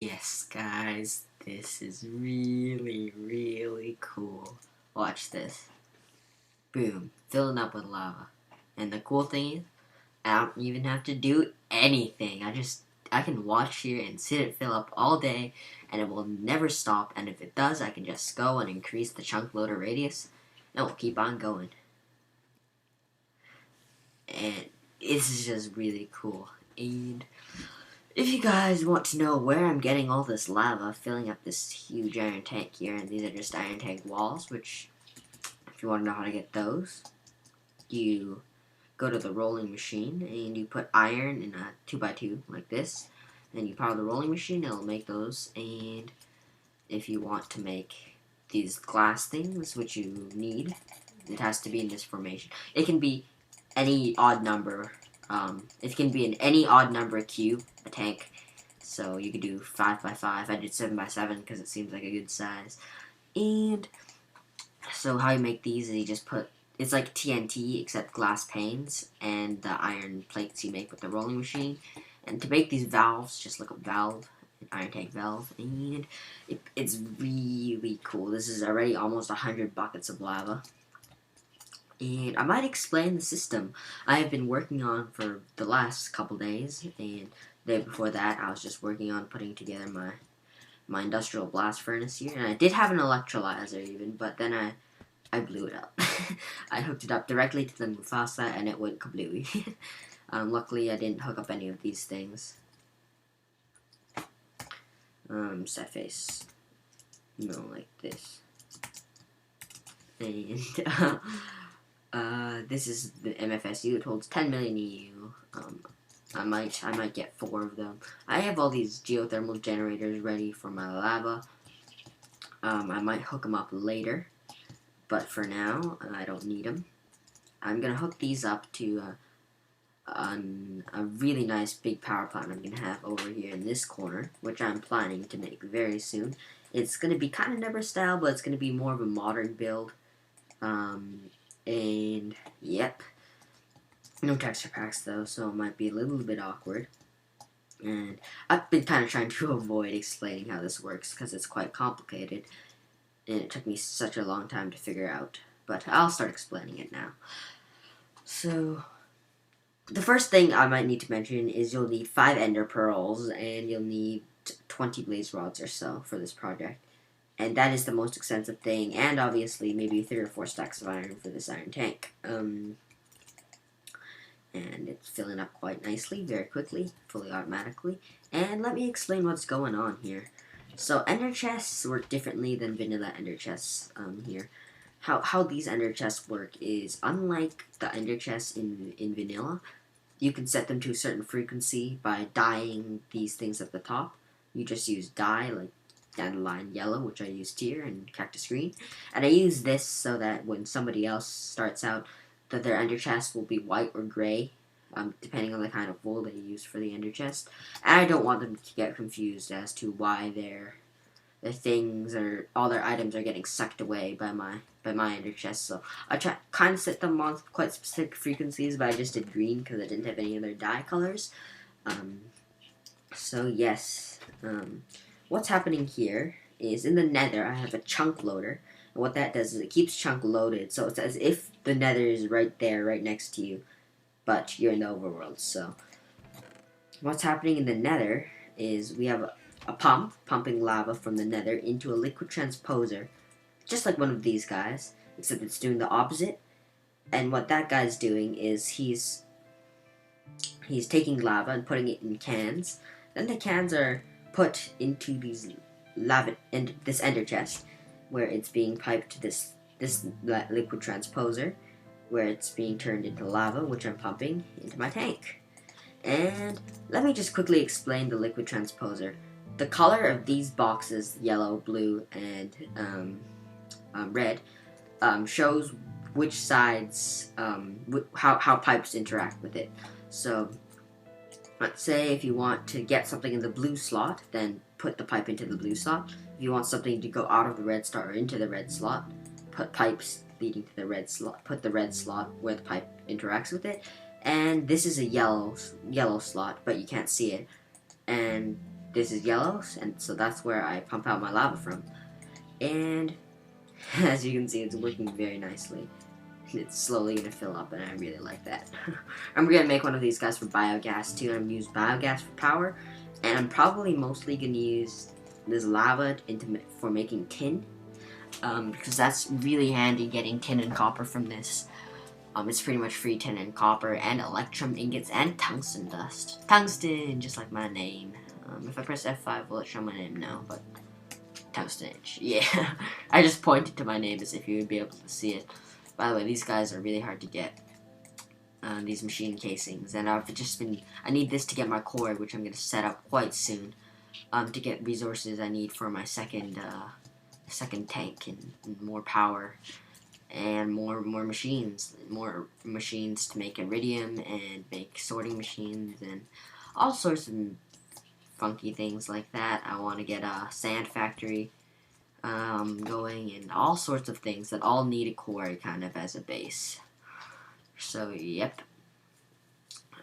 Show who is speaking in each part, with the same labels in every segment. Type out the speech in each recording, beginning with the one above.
Speaker 1: Yes, guys, this is really cool. Watch this. Boom, filling up with lava. And the cool thing is, I don't even have to do anything. I can watch here and sit it fill up all day, and it will never stop. And if it does, I can just go and increase the chunk loader radius, and we'll keep on going. And this is just really cool. And if you guys want to know where I'm getting all this lava filling up this huge iron tank here, and these are just iron tank walls, which, if you want to know how to get those, you go to the rolling machine and you put iron in a 2x2 like this, and you power the rolling machine, it'll make those. And if you want to make these glass things, which you need, it has to be in this formation. It can be any odd number. It can be in any odd number cube, a tank. So you could do 5x5. I did 7x7 because it seems like a good size. And so how you make these is you just put, it's like TNT except glass panes and the iron plates you make with the rolling machine. And to make these valves, just look up valve, an iron tank valve, and it's really cool. This is already almost 100 buckets of lava. And I might explain the system I have been working on for the last couple days, and the day before that I was just working on putting together my industrial blast furnace here, and I did have an electrolyzer even, but then I blew it up. I hooked it up directly to the Mufasa and it went kablooey. Luckily I didn't hook up any of these things. Set face. No, like this. And this is the MFSU. It holds 10 million EU. I might get 4 of them. I have all these geothermal generators ready for my lava. I might hook them up later, but for now, I don't need them. I'm gonna hook these up to a really nice big power plant I'm gonna have over here in this corner, which I'm planning to make very soon. It's gonna be kind of Nether style, but it's gonna be more of a modern build. And yep, no texture packs though, so it might be a little bit awkward. And I've been kind of trying to avoid explaining how this works because it's quite complicated, and it took me such a long time to figure out. But I'll start explaining it now. So, the first thing I might need to mention is you'll need 5 ender pearls, and you'll need 20 blaze rods or so for this project. And that is the most expensive thing, and obviously maybe 3 or 4 stacks of iron for this iron tank. And it's filling up quite nicely, very quickly, fully automatically. And let me explain what's going on here. So ender chests work differently than vanilla ender chests here. How these ender chests work is, unlike the ender chests in vanilla, you can set them to a certain frequency by dyeing these things at the top. You just use dye, like dandelion yellow, which I used here, and cactus green. And I use this so that when somebody else starts out, that their ender chest will be white or gray, depending on the kind of wool they use for the ender chest. And I don't want them to get confused as to why their things or all their items are getting sucked away by my ender chest. So I kind of set them on quite specific frequencies, but I just did green because I didn't have any other dye colors. So yes. What's happening here is in the Nether I have a chunk loader, and what that does is it keeps chunk loaded, so it's as if the Nether is right there, right next to you, but you're in the overworld. So what's happening in the Nether is we have a pump pumping lava from the Nether into a liquid transposer, just like one of these guys, except it's doing the opposite. And what that guy's doing is he's taking lava and putting it in cans. Then the cans are put into these lava and this ender chest, where it's being piped to this liquid transposer, where it's being turned into lava, which I'm pumping into my tank. And let me just quickly explain the liquid transposer. The color of these boxes, yellow, blue, and red, shows which sides, how pipes interact with it. So let's say if you want to get something in the blue slot, then put the pipe into the blue slot. If you want something to go out of the red slot or into the red slot, put pipes leading to the red slot. Put the red slot where the pipe interacts with it. And this is a yellow slot, but you can't see it. And this is yellow, and so that's where I pump out my lava from. And as you can see, it's working very nicely. It's slowly gonna fill up, and I really like that. I'm gonna make one of these guys for biogas too. I'm gonna use biogas for power, and I'm probably mostly gonna use this lava for making tin, because that's really handy getting tin and copper from this. It's pretty much free tin and copper and electrum ingots and tungsten dust. Tungsten, just like my name. If I press F5, will it show my name? No, but tungsten. Yeah, I just pointed to my name as if you would be able to see it. By the way, these guys are really hard to get. These machine casings, and I need this to get my core, which I'm going to set up quite soon. To get resources I need for my second tank and more power. And more machines to make iridium and make sorting machines and all sorts of funky things like that. I want to get a sand factory going and all sorts of things that all need a quarry kind of as a base. So yep.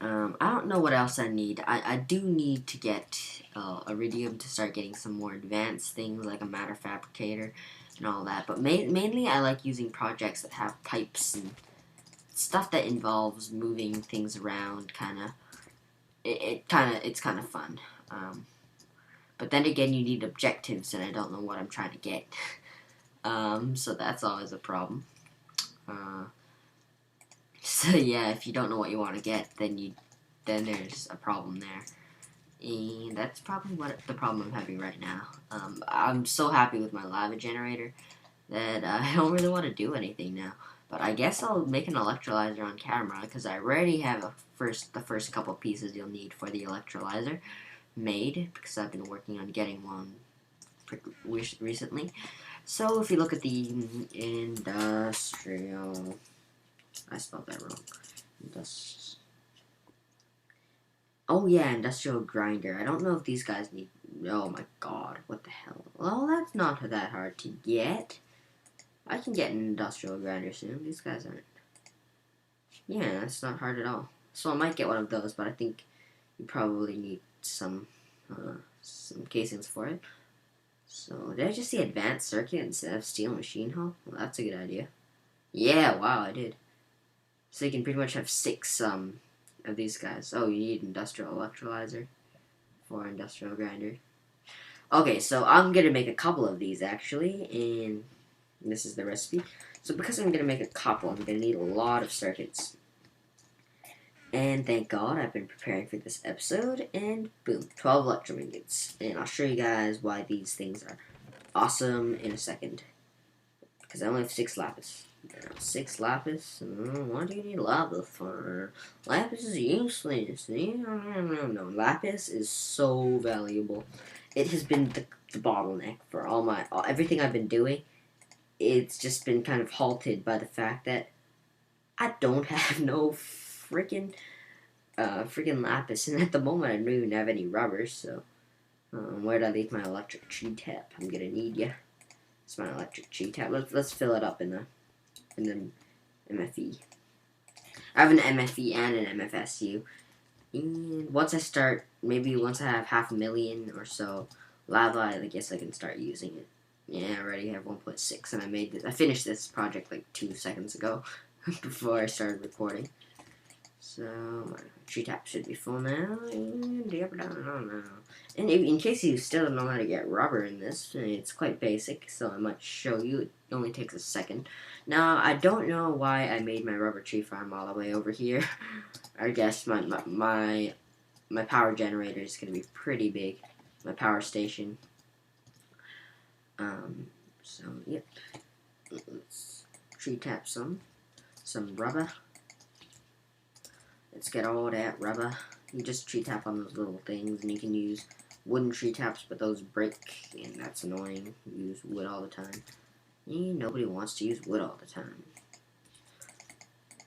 Speaker 1: I don't know what else I need. I do need to get iridium to start getting some more advanced things like a matter fabricator and all that. But mainly I like using projects that have pipes and stuff that involves moving things around. It's kind of fun. But then again, you need objectives, and I don't know what I'm trying to get. So that's always a problem. So yeah, if you don't know what you want to get, then there's a problem there. And that's probably the problem I'm having right now. I'm so happy with my lava generator that I don't really want to do anything now. But I guess I'll make an electrolyzer on camera, because I already have the first couple pieces you'll need for the electrolyzer made, because I've been working on getting one recently. So if you look at the industrial, I spelled that wrong. Oh yeah, industrial grinder. I don't know if these guys need. Oh my god, what the hell? Well, that's not that hard to get. I can get an industrial grinder soon. These guys aren't. Yeah, that's not hard at all. So I might get one of those, but I think you probably need some casings for it. So did I just see advanced circuit instead of steel machine hull? Well, that's a good idea. Yeah, wow, I did. So you can pretty much have 6 of these guys. Oh, you need industrial electrolyzer for industrial grinder. Okay, so I'm gonna make a couple of these actually, and this is the recipe. So because I'm gonna make a couple, I'm gonna need a lot of circuits. And thank God I've been preparing for this episode, and boom, 12 electrum ingots. And I'll show you guys why these things are awesome in a second. Because I only have 6 lapis. 6 lapis? What do you need lapis for? Lapis is useless. No, lapis is so valuable. It has been the bottleneck for everything I've been doing. It's just been kind of halted by the fact that I don't have no freaking lapis, and at the moment I don't even have any rubbers. So where'd I leave my electric tree tap? I'm gonna need ya. It's my electric tree tap. Let's fill it up in the MFE. I have an MFE and an MFSU. And once I have 500,000 or so lava, I guess I can start using it. Yeah, I already have 1.6, and I finished this project like 2 seconds ago before I started recording. So my tree tap should be full now. And in case you still don't know how to get rubber in this, it's quite basic, so I might show you. It only takes a second. Now, I don't know why I made my rubber tree farm all the way over here. I guess my power generator is going to be pretty big. My power station. So, yep. Let's tree tap some rubber. Let's get all that rubber. You just tree tap on those little things, and you can use wooden tree taps, but those break, and that's annoying. You use wood all the time. And nobody wants to use wood all the time.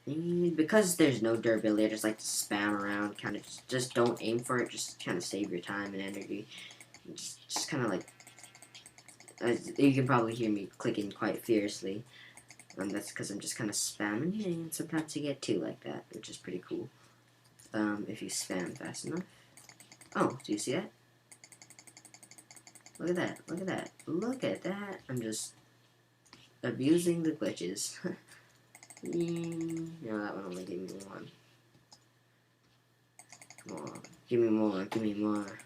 Speaker 1: And because there's no durability, I just like to spam around, kind of just don't aim for it, just kind of save your time and energy. Just kind of like, you can probably hear me clicking quite fiercely. That's because I'm just kind of spamming, and sometimes you get 2 like that, which is pretty cool. If you spam fast enough. Oh, do you see that? Look at that. Look at that. Look at that. I'm just abusing the glitches. No, that one only gave me one. Come on. Give me more. Give me more.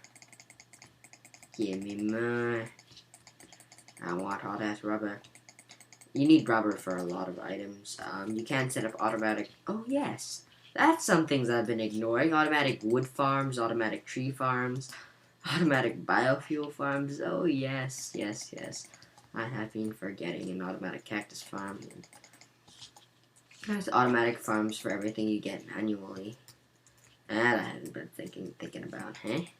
Speaker 1: Give me more. I want all that rubber. You need rubber for a lot of items. You can set up automatic... Oh, yes. That's some things I've been ignoring. Automatic wood farms, automatic tree farms, automatic biofuel farms. Oh, yes, yes, yes. I have been forgetting an automatic cactus farm. There's automatic farms for everything you get manually. That I hadn't been thinking about, hey?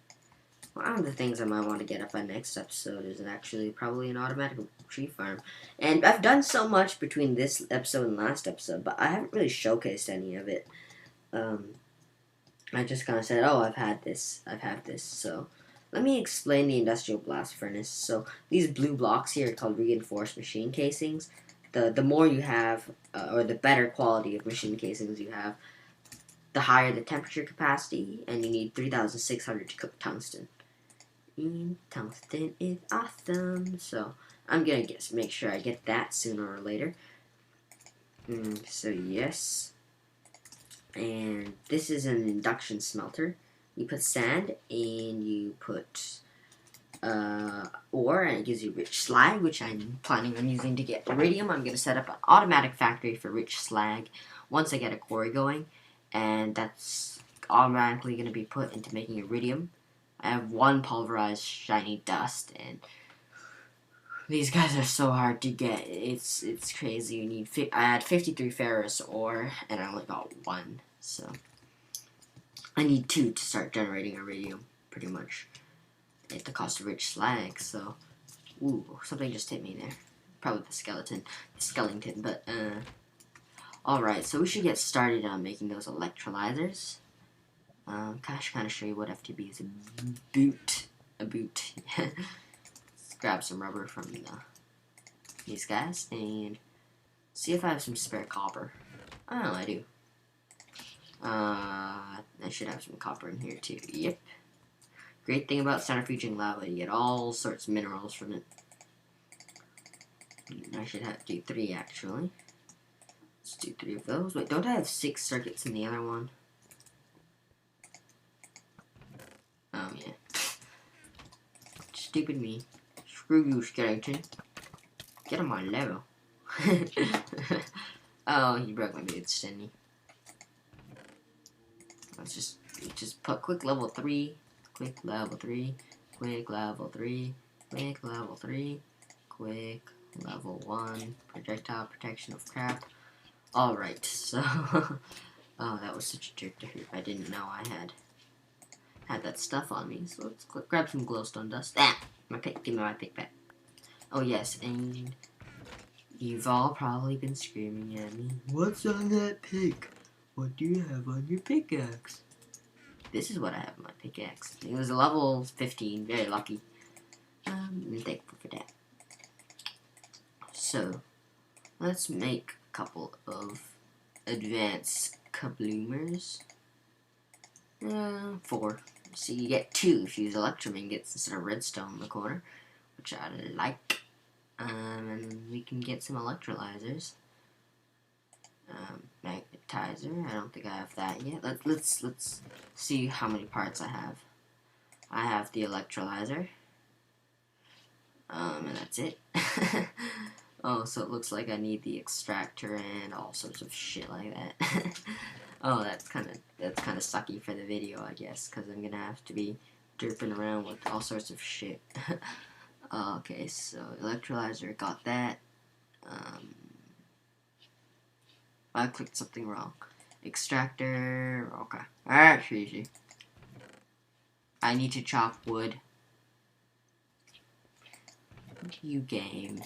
Speaker 1: One of the things I might want to get up on next episode is actually probably an automatic tree farm. And I've done so much between this episode and last episode, but I haven't really showcased any of it. I just kind of said, oh, I've had this. So let me explain the industrial blast furnace. So these blue blocks here are called reinforced machine casings. The more you have, or the better quality of machine casings you have, the higher the temperature capacity, and you need 3,600 to cook tungsten. Tungsten is awesome, so I'm gonna make sure I get that sooner or later. So yes, and this is an induction smelter. You put sand and you put ore, and it gives you rich slag, which I'm planning on using to get iridium. I'm gonna set up an automatic factory for rich slag once I get a quarry going, and that's automatically gonna be put into making iridium. I have one pulverized shiny dust, and these guys are so hard to get. It's crazy. You need I had 53 ferrous ore, and I only got one, so I need 2 to start generating iridium, pretty much, at the cost of rich slag. So, ooh, something just hit me there. Probably the skeleton. But all right. So we should get started on making those electrolyzers. Kind of show you what FTB is a boot. Let's grab some rubber from these guys and see if I have some spare copper. Oh, I do. I should have some copper in here too. Yep. Great thing about centrifuging lava, you get all sorts of minerals from it. I should have to do 3 actually. Let's do 3 of those. Wait, don't I have 6 circuits in the other one? Oh, yeah. Stupid me. Screw you, skeleton. Get on my level. Oh, he broke my boots, didn't he? Let's just put quick level 3, quick level 3, quick level 3, quick level 3, quick level 1, projectile protection of crap. Alright, so... oh, that was such a jerk to hurt. I didn't know I had that stuff on me, so let's grab some glowstone dust. Ah! My pick, give me my pick back. Oh yes, and you've all probably been screaming at me, what's on that pick? What do you have on your pickaxe? This is what I have on my pickaxe. It was a level 15, very lucky. I'm thankful for that. So, let's make a couple of advanced kabloomers. 4. So you get 2 if you use electrum ingots instead of redstone in the corner, which I like. And we can get some electrolyzers. Magnetizer. I don't think I have that yet. Let's see how many parts I have. I have the electrolyzer. And that's it. Oh, so it looks like I need the extractor and all sorts of shit like that. Oh, that's kind of sucky for the video, I guess, because I'm gonna have to be derping around with all sorts of shit. Okay, so electrolyzer, got that. I clicked something wrong. Extractor, okay. Alright, easy. I need to chop wood. You game,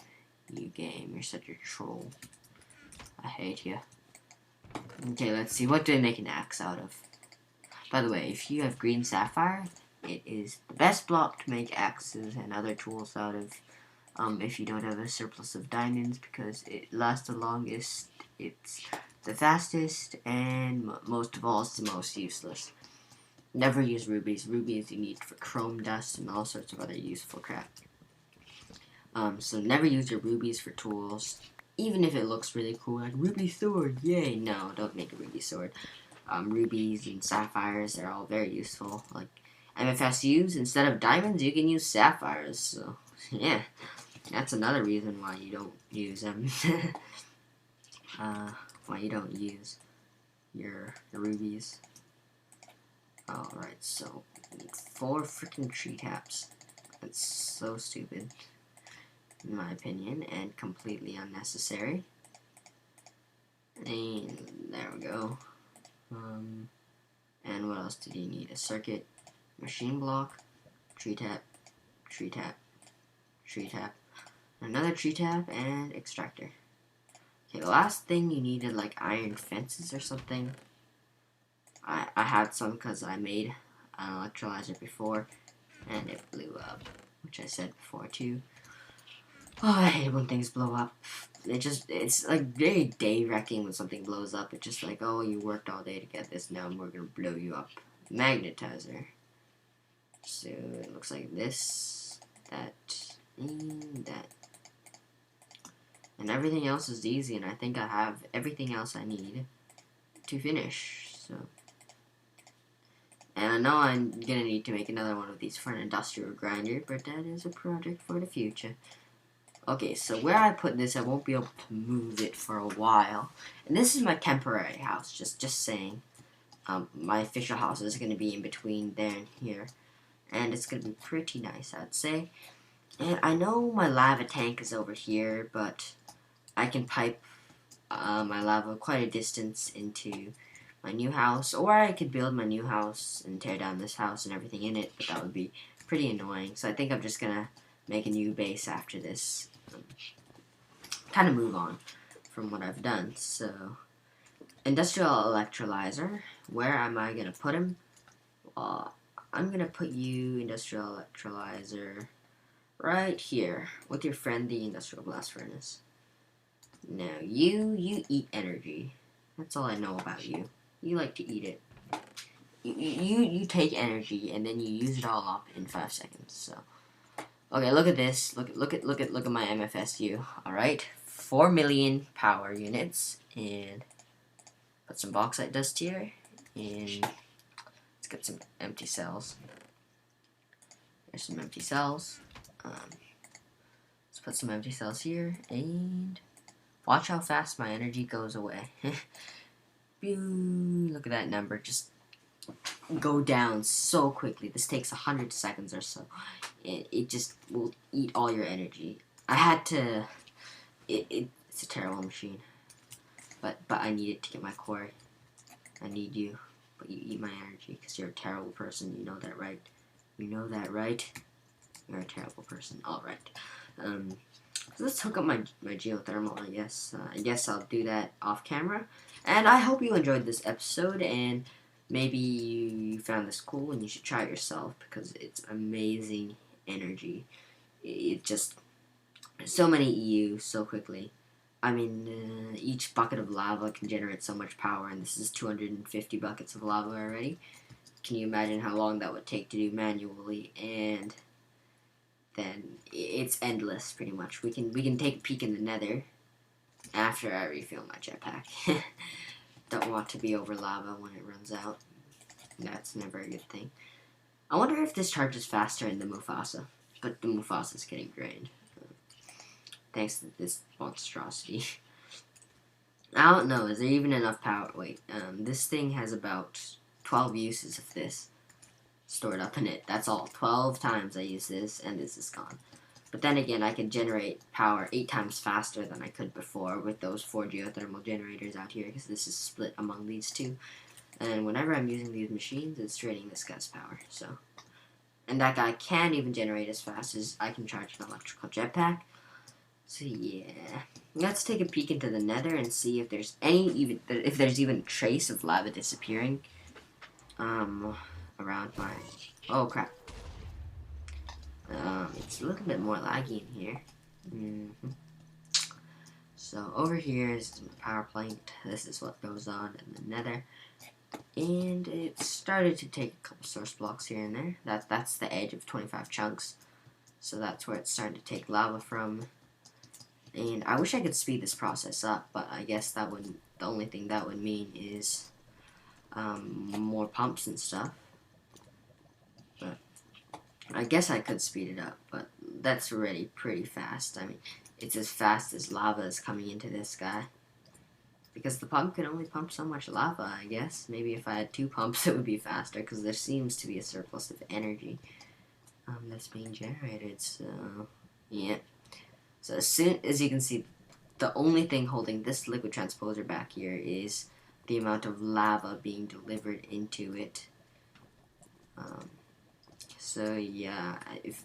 Speaker 1: you're such a troll. I hate you. Okay, let's see, what do I make an axe out of? By the way, if you have green sapphire, it is the best block to make axes and other tools out of, if you don't have a surplus of diamonds, because it lasts the longest, it's the fastest, and most of all, it's the most useless. Never use rubies. Rubies you need for chrome dust and all sorts of other useful crap. So never use your rubies for tools, even if it looks really cool, like ruby sword, yay. No, don't make a ruby sword. Rubies and sapphires, they're all very useful. Like MFSUs, instead of diamonds, you can use sapphires. So yeah, that's another reason why you don't use them. Why you don't use your rubies. Alright, so 4 freaking tree taps. That's so stupid, in my opinion, and completely unnecessary. And there we go. And what else did you need? A circuit, machine block, tree tap, tree tap, tree tap, another tree tap, and extractor. Okay, the last thing you needed, like iron fences or something. I had some because I made an electrolyzer before, and it blew up, which I said before too. Oh, I hate when things blow up. It's like very day wrecking when something blows up. It's just like, oh, you worked all day to get this, now we're gonna blow you up. Magnetizer. So it looks like this, that, and that. And everything else is easy, and I think I have everything else I need to finish, so. And I know I'm gonna need to make another one of these for an industrial grinder, but that is a project for the future. Okay, so where I put this, I won't be able to move it for a while. And this is my temporary house, just saying. My official house is gonna be in between there and here. And it's gonna be pretty nice, I'd say. And I know my lava tank is over here, but I can pipe my lava quite a distance into my new house, or I could build my new house and tear down this house and everything in it, but that would be pretty annoying. So I think I'm just gonna make a new base after this. Kind of move on from what I've done. So, industrial electrolyzer. Where am I gonna put him? I'm gonna put you, industrial electrolyzer, right here with your friend, the industrial blast furnace. Now you eat energy. That's all I know about you. You like to eat it. You take energy and then you use it all up in 5 seconds. So, okay, look at this. Look at my MFSU. All right, 4 million power units, and put some bauxite dust here, and let's get some empty cells. There's some empty cells. Let's put some empty cells here, and watch how fast my energy goes away. Look at that number, just go down so quickly. This takes 100 seconds or so. It just will eat all your energy. I had to. It's a terrible machine, but I need it to get my quarry. I need you, but you eat my energy because you're a terrible person. You know that, right? You know that, right? You're a terrible person. All right. So let's hook up my geothermal. I guess I'll do that off camera. And I hope you enjoyed this episode, and maybe you found this cool and you should try it yourself because it's amazing energy. It just so many EU so quickly. I mean, each bucket of lava can generate so much power, and this is 250 buckets of lava already. Can you imagine how long that would take to do manually? And then it's endless, pretty much. We can take a peek in the Nether after I refill my jetpack. Don't want to be over lava when it runs out. That's never a good thing. I wonder if this charges faster in the Mufasa, but the Mufasa's getting drained. Thanks to this monstrosity. I don't know, is there even enough power? Wait, this thing has about 12 uses of this stored up in it. That's all. 12 times I use this, and this is gone. But then again, I could generate power 8 times faster than I could before with those 4 geothermal generators out here, because this is split among these two. And whenever I'm using these machines, it's draining this guy's power, so. And that guy can't even generate as fast as I can charge an electrical jetpack. So yeah, let's take a peek into the Nether and see if there's if there's even a trace of lava disappearing around my. Oh crap! It's a little bit more laggy in here. So over here is the power plant. This is what goes on in the Nether, and it started to take a couple source blocks here and there. That's the edge of 25 chunks. So that's where it's starting to take lava from. And I wish I could speed this process up, but I guess that would, the only thing that would mean is more pumps and stuff. But I guess I could speed it up, but that's already pretty fast. I mean, it's as fast as lava is coming into this guy. Because the pump can only pump so much lava, I guess. Maybe if I had 2 pumps it would be faster, because there seems to be a surplus of energy that's being generated, so yeah. So as soon as you can see, the only thing holding this liquid transposer back here is the amount of lava being delivered into it. So yeah, if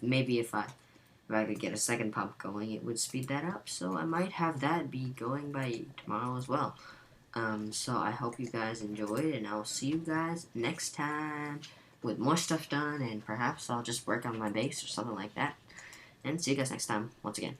Speaker 1: I could get a second pump going, it would speed that up. So I might have that be going by tomorrow as well. So I hope you guys enjoyed, and I'll see you guys next time with more stuff done, and perhaps I'll just work on my base or something like that. And see you guys next time once again.